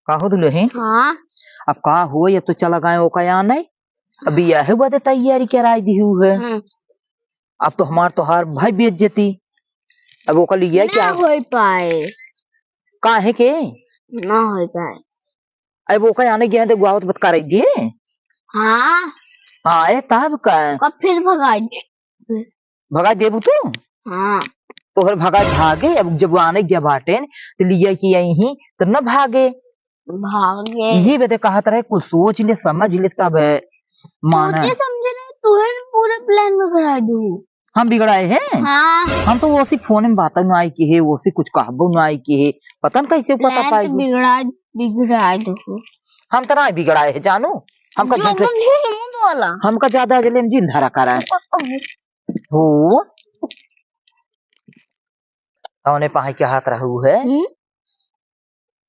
काहो दुल्हन। हाँ अब का हो ये तो चला गए ओका यहाँ नहीं। अभी यह बदे तैयारी कराई दी है। अब तो हमार तो हार भाई बेच जेती। अब ओका लिया क्या हो पाए काहे के ना हो पाए। अब ओका आने गया तो गुआवत बत कर दिए। हाँ हाँ तब का कब फिर भगा देबू तू। हाँ तो फिर भगा भागे। अब जब आने गया बाटे तो लिया कि यही तब न भागे यही बते कहा तरह कुछ सोच ले समझ ले तब माना समझे तुहे पूरे प्लान में करा दू। हम बिगड़ाए हैं। हाँ हम तो वो फोन में बात आई की है वो कुछ कहबो न आई की है पता न कैसे पता पाई बिगड़ा दो। हम तो ना बिगड़ाए है जानू हमका ज्यादा जले जिन धरा करा हो तौने पहाड़ के हाथ रहू है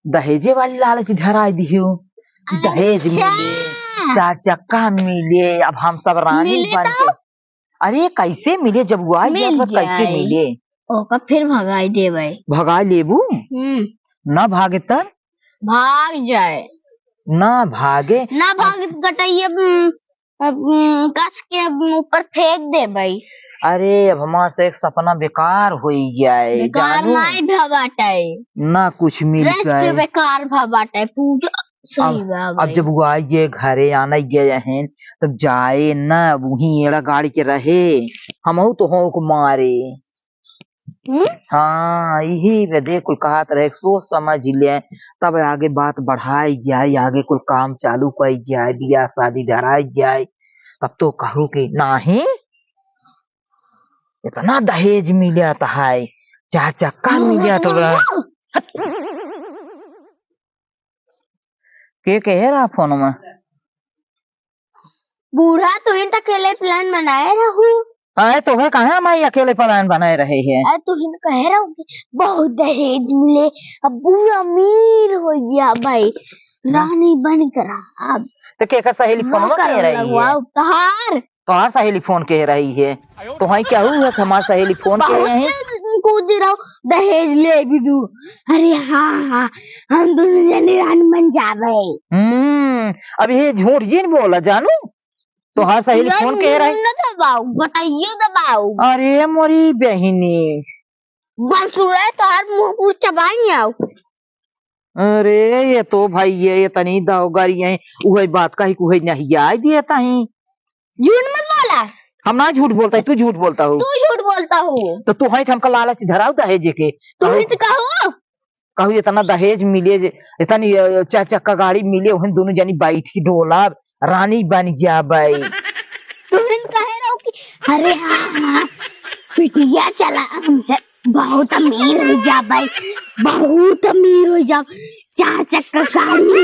दहेजे वाली लालच धराई दियो दहेज मिले 4 चक्का मिले। अब हम सब रानी बन के अरे कैसे मिले जब वो आई कैसे मिले ओका फिर भगाई दे भाई भगा लेबू ना भागे तब भाग जाए ना भागे गटाइए कस के ऊपर फेंक दे भाई। अरे अब हमारे से एक सपना बेकार हो जाए बेकार नहीं भबाटाए ना कुछ मिल जाए बेकार भबाटाए पूरा सही बात। अब जब वो आइए घरे आना गए हैं तब जाए ना वही एड़ा गाड़ी के रहे हम तो हो को मारे। हाँ यही वजह कुल कहा रहे सोच समझ ले तब आगे बात बढ़ाई जाए आगे कुल काम चालू कर जाए बियाह शादी धराई जाए तब तो कहूँ कि नहीं इतना दहेज मिला था है 4 चक्का मिला तो के कह रहा फोन में बूढ़ा तो इन अकेले प्लान बनाए रहू। अरे तो है कहाँ मैं अकेले प्लान बनाए रहे हैं तो इन कह रहा हूँ बहुत दहेज मिले अब बूढ़ा अमीर हो गया भाई रानी बन कर। अब तो क्या सहेली फोन में कह रही है तुम्हार सहेली फोन कह रही है तो है क्या हुआ हमार सहेली फोन कह रहे हैं कूद रहा दहेज ले भी दू। अरे हाँ हम दोनों जने रानी बन जावे। अब ये झूठ जिन बोला जानू तो हर सहेली फोन कह रही दबाओ। अरे मोरी बहनी बस तो हर मुंह चबाई। अरे ये तो भाई ये तनी दावगारी है वही बात का ही कुछ नहीं याद दिया ताही झूठ मत बोला। हम ना झूठ बोलता है तू झूठ बोलता हूँ तू झूठ बोलता हूँ तो तू है हमका लालच धराओ दहेज के कहू इतना दहेज मिले इतनी 4 चक्का गाड़ी मिले वही दोनों जनी बैठ की डोला रानी बन जा भाई। अरे हाँ पिटिया चला हमसे बहुत अमीर हो जा भाई बहुत अमीर हो जा 4 चक्का गाड़ी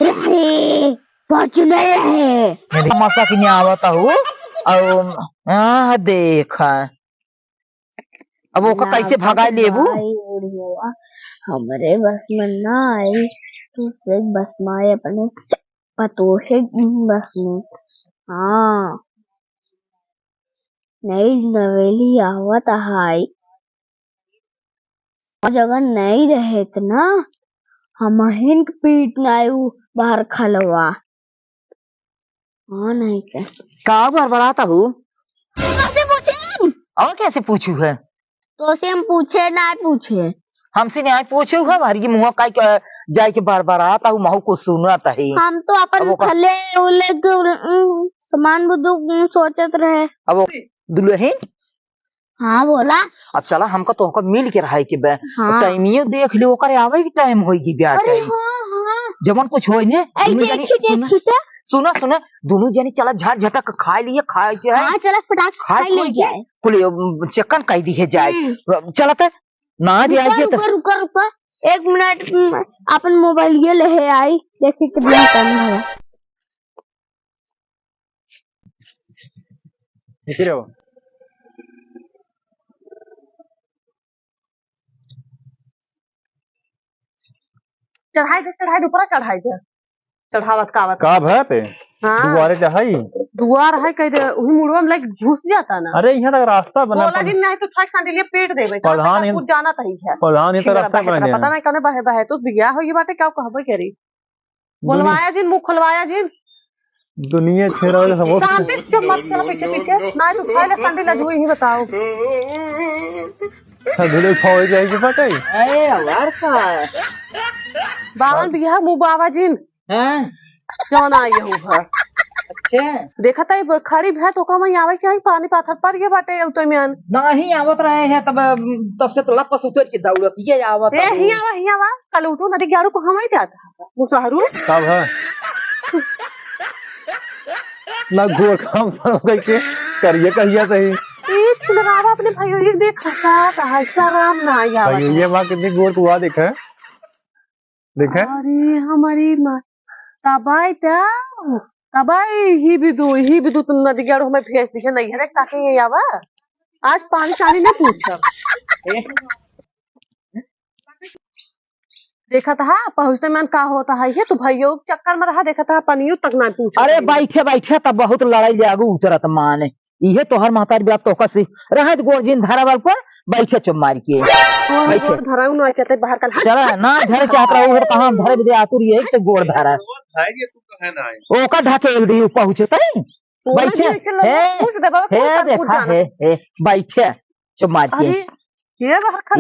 रहे फॉर्च्यूनर रहे तमाशा की नहीं आवता हूँ और देखा अब वो कैसे भगा लेबू हमारे बस में ना आई तो बस में आए अपने पतोहे बस में। हाँ नई नवेली आवत हाई जगह नहीं रहे ना हम हिंक पीट नायू बाहर खलवा। हाँ नहीं का बड़बड़ाता हूँ और कैसे पूछू है तो से हम पूछे ना पूछे हमसे नहीं पूछू है हमारी मुँह का जाए के बड़बड़ाता हूँ महू को सुनता है। हम तो अपन खले उले सामान बुद्धू सोचत रहे। अब दुल्हन हाँ बोला अब चला हमका तो मिल के रहा के हाँ। टाइमियो देख लो आवे की टाइम होगी ब्याह टाइम जबन कुछ हो सुना सुना दोनों जनी चला झाड़ झटक खा लिए खा के हाँ, चला फटाक खा ले जाए कुल चक्कन कह दी है जाए चलते ना जाए रुका 1 मिनट अपन मोबाइल ये ले आई देखिए कितना टाइम है। चढ़ाई दे ऊपर चढ़ाई दे चढ़ावत का भते दुआरे चढ़ाई दुआर है कह दे वही मुड़वा में लाइक घुस जाता ना। अरे यहाँ तक रास्ता बना बोला कि नहीं तो ठक सांडे लिए पेट देबे प्रधान जाना तही है प्रधान ये तो रास्ता बना पता नहीं कने बहे तो बिया होई बाटे क्या कहबे करी बोलवाया जिन, मुंह खुलवाया जिन। दुनिया छेड़ा वाले सब शांति से मत चलो पीछे पीछे, ना तो पहले संडे लजू ही बताओ। धुले फौज जाएगी पटाई। अरे यार का बावन बिया मुंह बाबा जिन हैं? क्यों ना ये हुआ। अच्छा देखा था खड़ी भैंस तो कम आवे चाहिए, पानी पाथर पर ये बाटे अब तो में नहीं आवत रहे हैं तब से तो लपस उतर के दौड़त ये आवत ए ही आवा कल उठो नदी ग्यारू को हम ही जाता मुसहरू कब है ना घोर काम के करिए कहिया सही। ये छिलरावा अपने भाइयों ये देख खसा हंसा राम ना आया भाई ये माँ कितनी गोर कुआ देखा है, देखा है? अरे हमारी माँ तबाई तबाई ही भी दो तुम नदी ग्यारू हमें भेज दीजिए नहीं है ताकि ये आवा आज पानी चानी न पूछा देखा था पहुँचते में का होता है ये तो भाइयों चक्कर में रहा देखा था पनियों तक ना पूछा। अरे बैठे बैठे तब बहुत लड़ाई आगू उतरत माने ये तोहर मातार ब्याह तो कसी रहत गोरजिन धरावल पर बैठे चुप मार के बैठे धराऊ ना चाहते बाहर कल चला ना धरे चाहत रहो कहां धरे दे आतुर ये तो गोड़ धरा ओका ढकेल दी पहुंचते बैठे पूछ दे बाबा हे देखा हे बैठे चुप मार के ये बाहर खल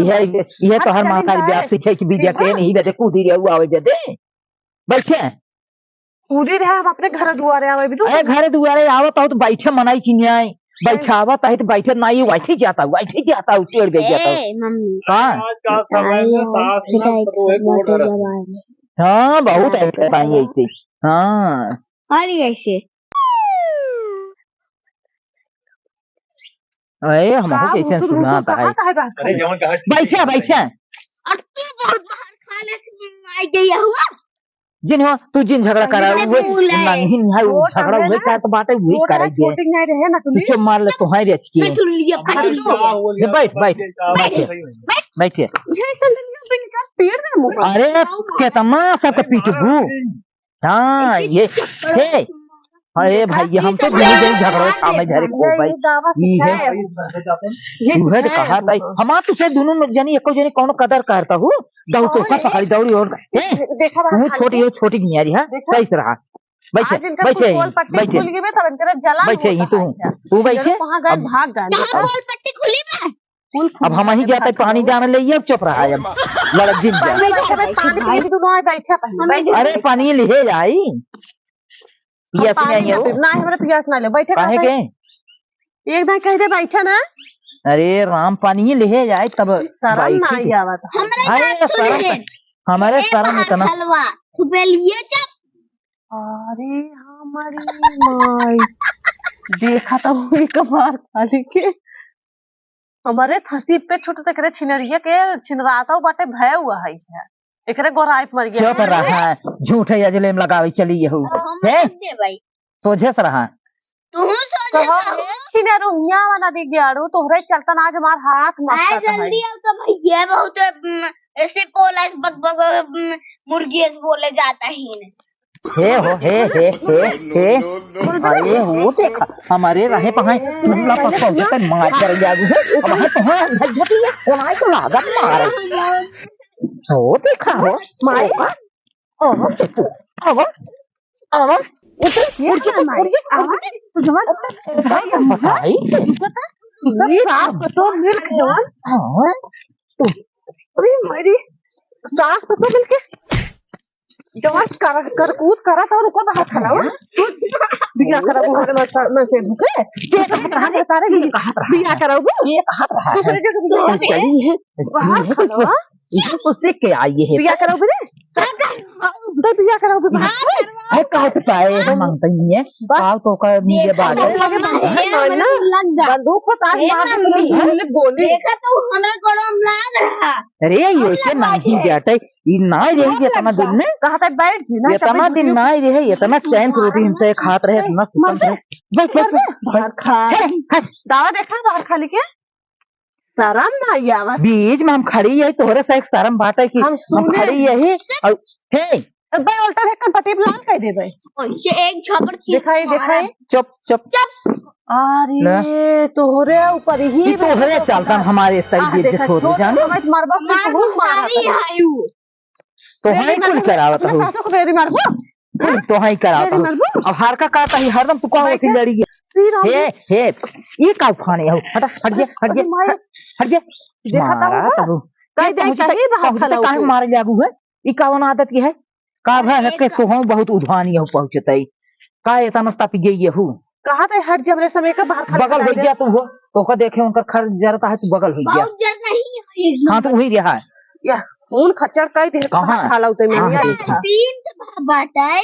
ये तोहर मातार ब्याह सीखे की विद्या के नहीं बेटे कूदी रे आवे दे बैठे कूदी रहे हम अपने घर दुआरे आवे भी तो अरे घर दुआरे आवत हो तो बैठे मनाई की न्याय बैठावत है तो बैठे नहीं बैठे जाता टेढ़ गई जाता मम्मी हाँ बहुत ऐसे पाई ऐसे हाँ और ऐसे अरे हमको कैसे सुनाता है बैठे बैठे खाने से आई गई हुआ जिन हो तू जिन झगड़ा करा हुए नहीं झगड़ा हुए का तो बात है वही करेंगे तू चुप मार ले तो है रेच के बैठ बैठ बैठिए अरे केतमा सबका पीटबू हाँ ये हे अरे भाई हम तो दोनों जन झगड़ा था मैं घर को भाई ये है कहा था हम तुझे दोनों जनी एको जनी कौन कदर करता हूँ दौड़ तो का पकड़ी दौड़ी और तू छोटी हो छोटी नहीं आ रही है सही से रहा बैठे बैठे बैठे बैठे ही तू बैठे अब हम ही जाते पानी जाने ले अब चुप रहा है लड़क जिन जा अरे पानी ले आई पियास नहीं है ना हमरा पियास ना ले बैठे काहे के एक बार कह दे बैठा ना अरे राम पानी ले जाए तब शर्म ना आई आवत हमारे शर्म इतना हलवा सुबेलिए चप अरे हमारी माई देखा तो एक बार खाली के हमारे थसी पे छोटे तक रे छिनरिया के छिनराता बाटे भय हुआ है एकरे गोराई मर गया चुप रहा झूठे अजले में लगावे चली यहू है सोझे से रहा तू छिनरो हिया वाला दे गयारो तोहरे चलतन आज हमार हाथ मत जल्दी आओ तो भैया बहुत ऐसे बोला बग मुर्गी ऐसे बोले जाता ही हे अरे वो देखा हमारे रहे पहाई तुमला पक्का जतन मार कर जागू है अब है तो हां झटती है ओनाई तो लागत मार हो देखा हो माई अब उतर भाई साफ तो मिल्क जवान हां अरे मेरी सास तो मिलके जवान कर कूद करा था और ऊपर हाथ खड़ा हुआ बिया करा वो ना से भूखे ये कहां बता रहे बिया करा वो ये कहां रहा दूसरे जगह चली है वहां खड़ा उससे के आई है बिया करा रे तो बिया करा है कहा तो पाए हम मांगते ही है बाल तो का मुझे बात है बंदूक को ताज मार गोली देखा तो हमरा गरम लाग रहा अरे ये से नहीं जाते ये ना रही ये तना दिन में कहा था बैठ जी ना ये तना दिन ना रहे ये तना चैन प्रोटीन से खात रहे इतना सुकन रहे बाहर खा दावा देखा बाहर खा लेके शर्म ना आया बीच में हम खड़ी है तोहरे से एक शर्म बात है कि हम खड़ी है और हे भाई उल्टा ढक्कन पटीप लाल कह दे भाई ओसे एक झपड़ दिखाई चुप चुप अरे तोहरे ऊपर ही तोहरे चलता हमारे इस तरीके से छोड़ जाने मरबा मारी आयु तो हाई कुल करावत अपने हो सासू को बेरी मारबो तो हाई करावत बेरी हो मारबो अब हार का कहता ही हरदम तू कहाँ वैसी लड़ी फिर हम हे ये का खाने हो हट हट जा हट जा हट जा देखा था मारा वो? तू कई देखता ही बाहर खला काहे मारे लागू है ई कावन आदत की है का है के सोहू बहुत उधानी हो पहुंचतई का इतना तप गई हूँ कहा था हट जबरे समय का बाहर खला बगल हो गया तू हो तो का देखे उनका खर जरता है तू बगल हो गया बहुत जर नहीं है एक हाँ तो वही रहा है या खून खच्चर कई दिन कहाँ? खाला उते में कहाँ नहीं देखा? तीन से बाटाए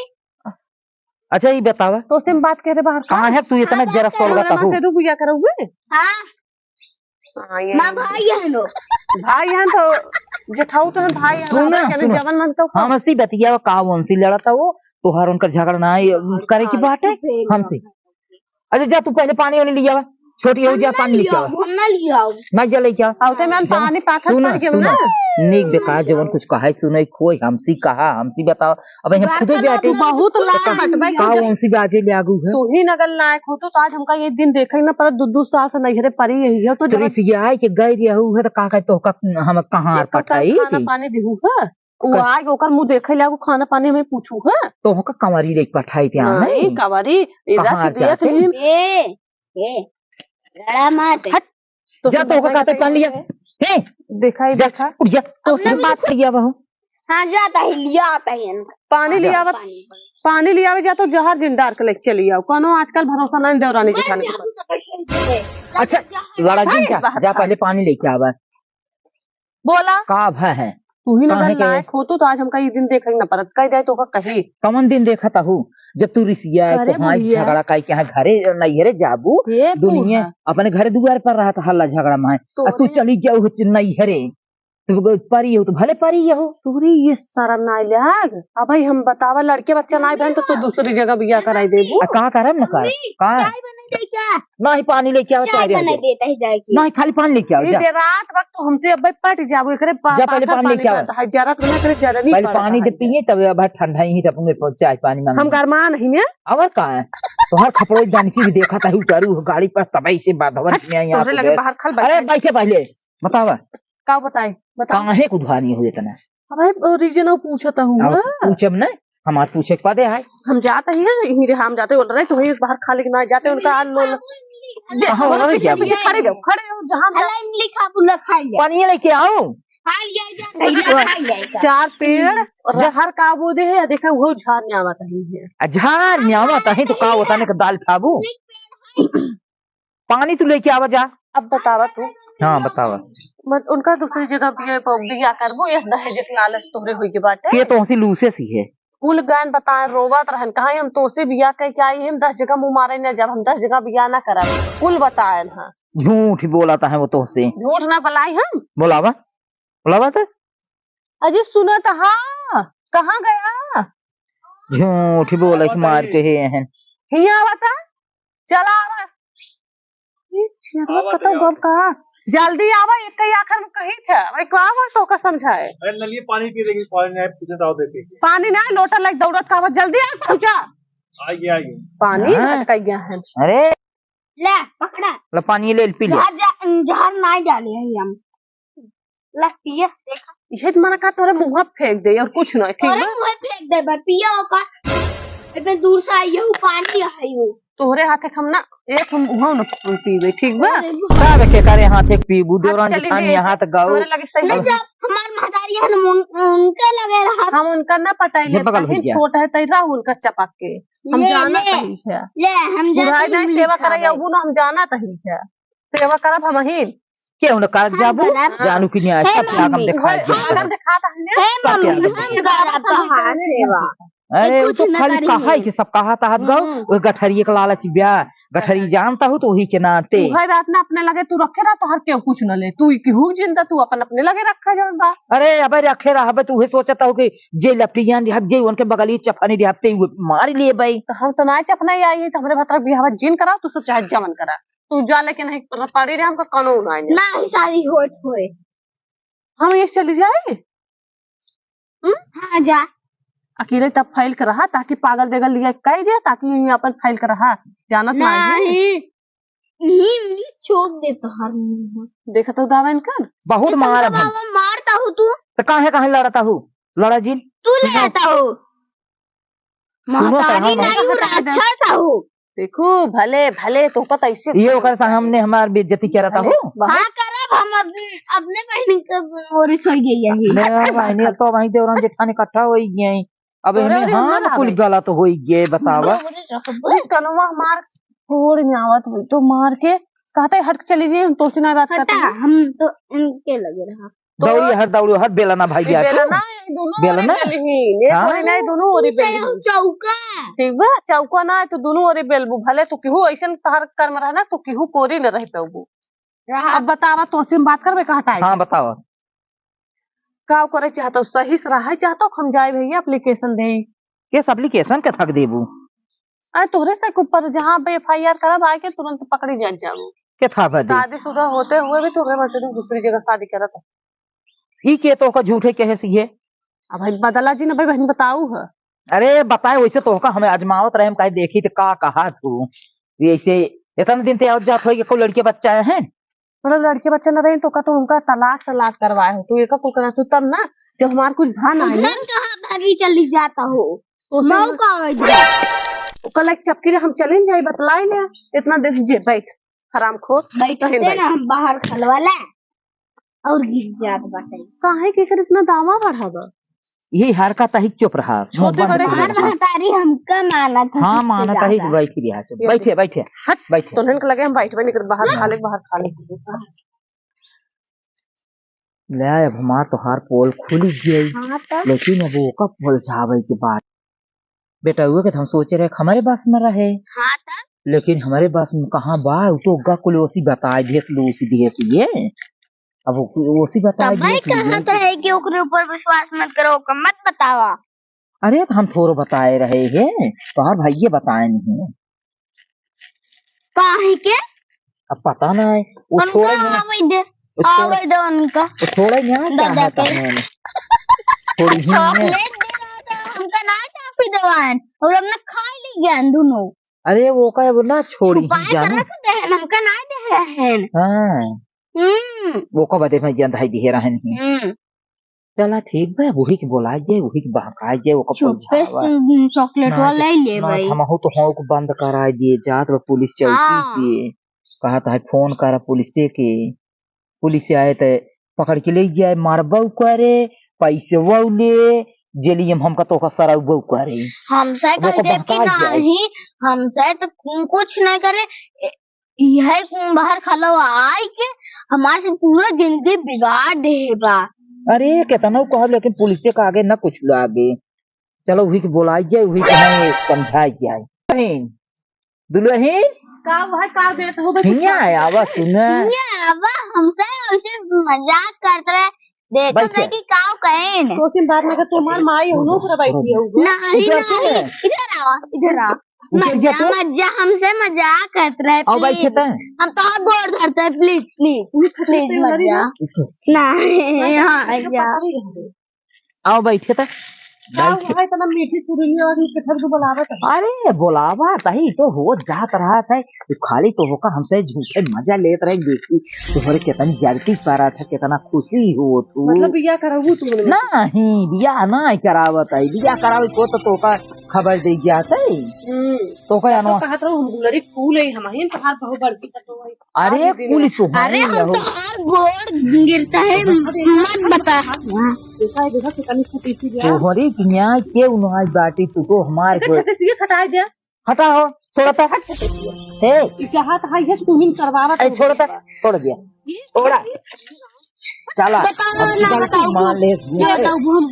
अच्छा ये बतावा तो से बात करे बाहर कहाँ है तू इतना जरा सोलगता हो से तू बुया करोगे हाँ हां ये माँ भाई है नो भाई हैं तो जेठाऊ तो हैं भाई सुन हैं सुन जवन मन तो हम सी बतिया का उनसे लड़ता वो तो हर उनका झगड़ना करे की बात है हमसे अच्छा जा तू पहले पानी वानी लिया वा छोटी हो जा पानी लेके आवा हम ना लिया ना जा लेके आ आउते में पानी पाखत सुना पड़ गयो सुना ना नीक बेकार जवन कुछ कहा है सुनई खोई हमसी कहा हमसी बताओ अब हम खुदे बैठे बहुत लाख बटबा का उनसे बाजे लागू है तू ही नगल लायक हो तो आज हमका ये दिन देखे ना पर दू साल से नहीं परी यही है तो तो रिसिया है कि गई रहू है तो का तो हम कहां पटाई खाना पानी देहू है वो आगे ओकर मुंह देखे लागू खाना पानी में पूछू है तो का कमरी लेके पठाई थी हम नहीं कवारी इधर कहाँ से देख जाते? ली ए लड़ा मत तो जा तो का कहते पानी लिया हे देखा ही जा देखा उठ जा तो उसने बात किया वह हाँ जाता है लिया आता है पानी लिया पानी लिया जा तो जहर जिंदार के लेके चली आओ कोनो आजकल भरोसा नहीं देवरानी जी खाने के अच्छा लड़ा जी जा पहले पानी लेके आवा बोला का भय है तू ही कहाँ नगर है के? लायक हो तो आज हमका ये दिन देखेंगे ना परत कह दे तो का कही कमन दिन देखा था हूँ जब तू रिसिया अरे तो हाँ बुढ़िया। झगड़ा का यहाँ घरे नैहरे जाबू ये दुनिया अपने घरे दुआर पर रहा था हल्ला झगड़ा में तो तू चली गया नैहरे तू परी हो तो भले परी हो तोरी ये शर्म ना लाग अब भाई हम बतावा लड़के बच्चा ना बहन तो दूसरी जगह बिया कराई देबू का करम न कर का चाय बना दे क्या नहीं पानी लेके आओ चाय बना देता है जाएगी नहीं खाली पानी लेके आओ ये जा दे रात वक्त तो हमसे अब पट जाबू एकरे जा पहले पानी लेके आओ। जरा तो ना करे जरा नहीं पहले पानी दे पिए तब अब ठंडा ही तब मेरे पास चाय पानी मांग हम गरमा नहीं ने और का है तो हर खपड़ो जानकी भी देखा था उतारू गाड़ी पर तबई से बाधवन में यहाँ तोरे लगे बाहर खल अरे बैठ बैठे पहले बतावा का बताए बता कहाँ है कुधानी हो इतना अबे रीजन पूछता हूँ पूछब न हमार पूछे के पदे है हम जाते हैं ही हम जाते बोल रहे तो वही बाहर खा लेके ना जाते उनका लोल कहाँ हो रहा है क्या पीछे खड़े रहो जहाँ हलाई में लिखा बुला खाई ले पानी लेके आओ हाल लिया जा खाई ले चार पेड़ और हर काबू दे है देखा वो झाड़ न्यावा कहीं है झार न्यावा तही तो का होता ने दाल खाबू पानी तू लेके आवा जा अब बतावा तू हाँ बतावा मत उनका दूसरी जगह बिया करबो इस दहेज के लालच तोरे हुई के बाटे ये तो हंसी लूसे सी है कुल गान बताए रोवत रहन कहा हम तो से बिया कह के आई हम 10 जगह मुंह मारे न जब हम 10 जगह बिया ना करब कुल बताए हां झूठ बोलाता है वो तो से झूठ ना भलाई हम बोलावा बोलावा तो अजी सुनत हाँ कहाँ गया झूठ बोला कि मार के है हिया बता चला आ ये छिया कतो गम कहा जल्दी आवा एक ही आखिर में कही था भाई का वो तो का समझाए अरे नलिए पानी पी लेंगे पानी नहीं पूछे दाव देते पानी ना लोटा लाइक दौड़त का जल्दी आ पहुंचा आइए पानी हाँ। भटक गया है अरे ले पकड़ा ला पानी ले पी ले जहर नहीं डाले हैं हम ला पिया देखा ये मना का तोरे मुंह फेंक दे और कुछ नहीं ठीक अरे है मुंह फेंक दे बा पिया होगा इतने दूर से आई हूँ पानी है वो तोरे हाथे हम ना एक हम वहां न पीबे ठीक बा सब के करे हाथ एक पीबू देवरान चली खानी ले, हाथ गाओ तोरे लगे सही नहीं जब हमार महदारी है ना उनके लगे रहा हम उनका ना पटाई ये ले बगल हो गया। छोटा है तई राहुल का चपक के हम ले, जाना ले। सही है ले हम बुढ़ाई जाते नहीं सेवा करे वो ना हम जाना तही है सेवा करब हम ही क्यों न कर जाबू करब। जानू की नहीं हे सब त्यागम मम्मी, दिखाई अगर दिखाता है हे मम्मी हम करब तो हाँ सेवा अरे वो कुछ तो न खाली करी कहा है। कि सब कहा था गौ वो गठरिए के लालच ब्याह गठरी जानता हूँ तो वही के नाते तू है रात में अपने लगे तू रखे रहा तो हर क्यों कुछ न ले तू केहू जिंदा तू अपन अपने लगे रखा जवन बा अरे अब रखे रहा तू ही सोचता हो कि जे लपटियान रहब जे उनके बगली चफानी रहते हुए मार लिए भाई तो हम तो नाच अपना ही आई है तो हमरे भतर बिहावा जिन करा तू सब चाहे जमन करा तू जा लेकिन नहीं पड़ी रहे हमका कानून आए ना ही शादी होए हम ये चली जाए हाँ जा अकेले तब फाइल कर रहा ताकि पागल देगल लिया कह दिया ताकि यहाँ पर फाइल कर रहा जानत नहीं नहीं चोक दे तो हर मुंह देखा तो दावा इनका बहुत मार हम मारता हूँ तू तो कहाँ लड़ता हूँ लड़ा जी तू ले आता हो महतारी नहीं हूँ राक्षस हूँ। देखो भले भले तो पता ऐसे ये ओकर संग हमने हमार बेइज्जती किया रहता हो। हाँ करब हम अपने बहनी के और सोई गई है। मैं बहनी तो वहीं देवरान जेठानी इकट्ठा हो गए। अब तोरे इन्हें और हम ना हाँ कुल लावे। गलत हो गए बतावा। कनुआ मार फोड़ न्यावत हुई तो मार के कहते हट के चली जाइए हम तो से ना बात करते हटा हैं। हम तो इनके लगे रहा। दौड़ी हर बेला ना भाई गया बेलना दोनों बेलना? ओरे बेलही एक हाँ? ओरे नहीं दोनों ओरे बेलही। चौका ठीक बा चौका ना है तो दोनों ओरे बेलबू भले तो केहू ऐसन तहर कर्म रहना तो केहू कोरी न रह पेबू। अब बतावा तो से बात करबे कहता है हाँ बताओ का करे चाहता सही से रहा चाहता हम जाए भैया एप्लीकेशन दे किस एप्लीकेशन के थक देबू अरे तोरे से ऊपर जहाँ पे FIR करब आके तुरंत पकड़ी जा जाऊ। के था बदे शादीशुदा होते हुए भी तोरे वजह से दूसरी जगह शादी करत ई के तो का झूठे कहे सी है। अब भाई बदला जी ने भाई बहन बताऊ है। अरे बताए वैसे तो का हमें आजमावत रहे हम कहे देखी तो का कहा तू ऐसे इतने दिन ते और जात हो कोई लड़के बच्चा है थोड़ा लड़के बच्चे न रहे तो का तो उनका तलाक करवाए हो तू एक कुल करा तू तब ना जब हमार कुछ भान आए ना कहाँ भागी चली जाता हो तो मौका कल एक चपकी रे हम चले जाए बतलाई ले इतना देर जे बैठ हराम खो बैठते ना हम बाहर खलवाला और गिर जात बाटे। काहे के कर इतना दावा बढ़ावा यही हार का तही चुप रहा छोटे बड़े बाहर महतारी हमका माना था हाँ सबसे माना तही ज्यादा। बैठ के यहाँ से बैठे बैठे बैठे तो इनके लगे हम बैठबे नहीं कर बाहर खा ले ले अब हमार तो हार पोल खुली गई हाँ तब लेकिन अब वो कब पोल जावे के बाद बेटा हुए के हम सोचे रहे हमारे बस में रहे हाँ तब लेकिन हमारे बस में कहाँ बा उ तो गा कुल ओसी बताए भेस लूसी भेस ये अब ओसी बताए भाई कहा तो है कि ओकरे ऊपर विश्वास मत करो ओका मत बतावा। अरे तो हम थोड़ा बताए रहे हैं तो हाँ भाई ये बताए नहीं काहे के अब पता ना है वो उनका छोड़े नहीं आवे दे वो छोड़- आवे दे उनका वो छोड़े नहीं दादा क्या के। है थोड़ी ही है चॉकलेट दे रहा था हमका ना टाफी दवान और हमने खा ली गया दोनों अरे वो का वो ना छोड़ी ही छुपाए कर जाने रख दे हमका ना दे हैं। हाँ वो का बदे में जंद है दिहे रहे नहीं चला ठीक बा वही के बोला जे वही के बहकाए जे वो का चुप्पे चॉकलेट वाला ही ले भाई। हम हो तो हो को बंद करा दिए जात वो पुलिस चौकी हाँ। के कहा था फोन करा पुलिस के पुलिस आए तो पकड़ के ले जाए मारबऊ करे पैसे वो ले जेलियम हमका तो का सरा वो करे हमसे वो कह को दे कि बहका जाए। नहीं हमसे तो कुछ नहीं करे यह बाहर खलवा आई के हमारे से पूरा जिंदगी बिगाड़ दे बा। अरे कितना कहब लेकिन पुलिस के आगे न कुछ आगे चलो वही के बोलाई जाए वही के हमें समझाई जाए दुल्हन दुल्हन का भाई का देते हो हिया आवा सुना अब हमसे ऐसे मजाक करते रहे देखो बैठे। नहीं कि काव कहें दो तीन बार में तुम्हार माई उनो पर बैठी है नहीं इधर से। नहीं इधर आओ उधर जा तो। मजा हमसे मजाक करते रहे आओ बैठे प्लीज ता हम तो हाथ गोड़ धरते हैं प्लीज प्लीज प्लीज मत जा नहीं यहाँ जा आओ बैठे ता बैठे भाई तना मीठी सुरीली और कठर को बुलावा था अरे बोलावा तही तो हो जात रहा था तो खाली तो होका हमसे झूठे मजा लेत रहे देखी तुम्हारे कितनी जर्ती पारा था कितना खुशी हो तू मतलब बिया करबू तू नहीं बिया नहीं करावत है बिया करावे को तो का खबर दे जात है तो का तो अनवा कहत रहू हम गुलरी फूल है हमारी तहार बहु बड़की तो है अरे पुलिस तो अरे हम तो हाथ गोड़ गिरता है मत बता देखा कितनी फूटी थी यार तोहरी किया के उन्हाई बाटी तू तो हमार को छते से खटाई दे हटाओ छोड़ा ता हे क्या हाथ हाई है तू ही करवावा ए छोड़ ता छोड़ दिया छोड़ा चला बताओ अब ना गलती बताओ मान ले ये बताओ भूल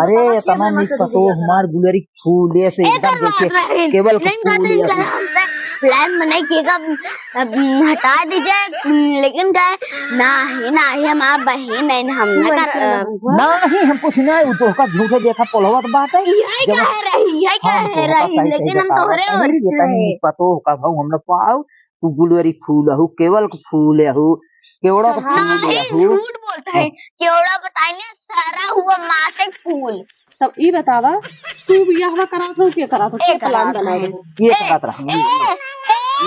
अरे तना नहीं पतो हमार गुलरी फूले से एकदम देखे केवल फूल प्लान बनाई केगा हटा दीजिए लेकिन क्या नहीं हम आप बहन नहीं हम ना कर नहीं हम कुछ नहीं तो का झूठे देखा पोलवत बात है यही कह रही है कह रही लेकिन हम तोहरे और से पतो का भाऊ हम लोग पाओ तू गुलरी फूल हु केवल फूल हु केवड़ा का फूल नहीं हु झूठ बोलता है केवड़ा बताइए सारा हुआ मासिक फूल तब ई बतावा तू बिया हवा करा तो के करा तो एक प्लान करा बनाए ये बात रही ये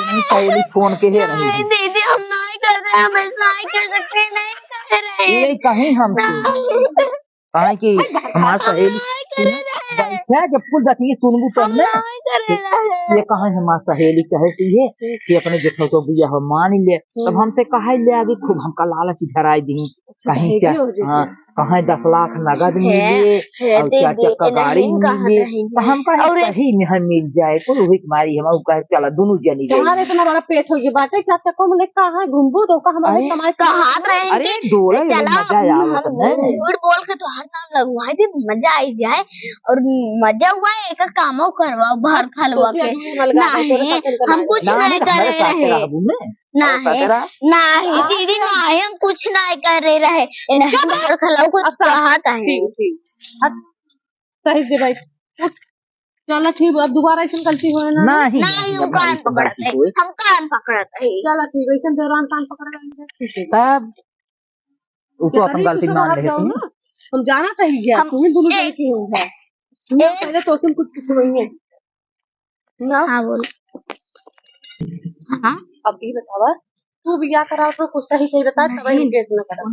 नहीं सहेली फोन के ही रही नहीं दीदी हम नहीं कर रहे हम ऐसा नहीं कर सकते नहीं कर रहे ये कहीं हम काहे कि हमार सहेली बैठा जब फुल बतिए सुनबू तब ने ये कहा है हमार सहेली कहे कि अपने जेठो तो बिया हो मान ले तब हमसे कहे ले आगे खूब हमका लालच धराई दी कहीं हाँ कहीं 10 लाख नगद मिले और 4 चक्का गाड़ी मिले तो हम कहे सही में हम मिल जाए तो वही तुम्हारी हम कहे चला दोनों जनी तुम्हारे इतना बड़ा पेट हो गया बाटे 4 चक्का में कहा घूमबू तो का हमारे समाज कहा रहेंगे अरे डोला चला मजा आवत नहीं झूठ बोल के तो हर नाम लगवाए थे मजा आई जाए और मजा हुआ है एक कामो करवाओ बाहर खलवा के नहीं हम कुछ नहीं कर रहे नहीं दीदी नहीं हम कुछ नहीं कर रहे बाहर खलाओ कुछ कहा था सही से भाई चलो ठीक अब दोबारा ऐसा गलती हो ना नहीं हम कान पकड़ते चलो ठीक है दौरान कान पकड़ तब उसको अपन गलती मान ले हम जाना चाहिए गया तुम्हें दोनों गलती है पहले तो तुम कुछ नहीं है ना हाँ बोल हाँ अब ये बतावा तू भी क्या करा तो कुछ सही बता तब ही केस न करा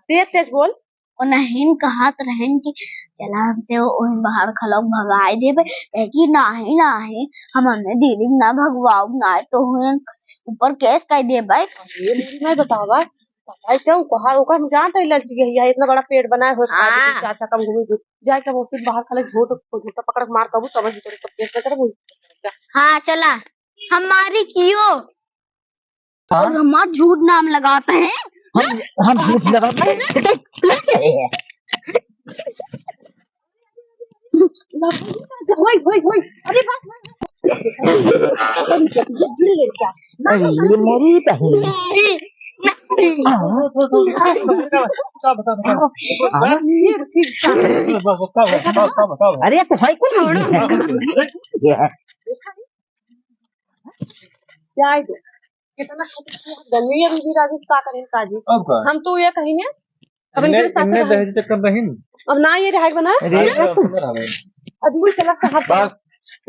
तेज तेज बोल और नहीं कहत रहन कि चला हमसे वो बाहर खलोग भगाए देबे कि नहीं नहीं हम हमने दीदी ना भगवाओ ना तो ऊपर केस कर देबे ये मुझे नहीं बतावा पता क्यों कहा ओका हम जानते ही लड़की है इतना बड़ा पेड़ बनाए हो चाचा कम घूमी जाए के वो बाहर खले झूठ पकड़ मार कबू तब केस न करबू हाँ चला हमारी क्यों और हमारा झूठ नाम लगाते हैं हम झूठ लगाते हैं अरे बस ये मेरी बहन अरे तो भाई कुछ क्या कितना गंदी है बीबी राजी का करें काजी हम तो ये कहेंगे अब इनके साथ दहेज चक्कर नहीं अब ना ये रहाई बना अभी चला साहब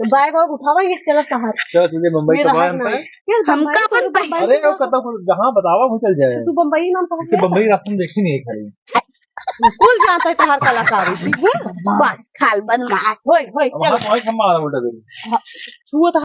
बाय बाय उठावांगे चला साहब चल तुझे मुंबई कब हमका अपन अरे वो कब जहाँ बतावा वो चल जाए तू बम्बई नाम कहा बम्बई रास्ता देखी नहीं खाली स्कूल जाता है कहार कलाकारी ठीक है बस खाल बदमाश होय होय चल हमारा उल्टा छुओ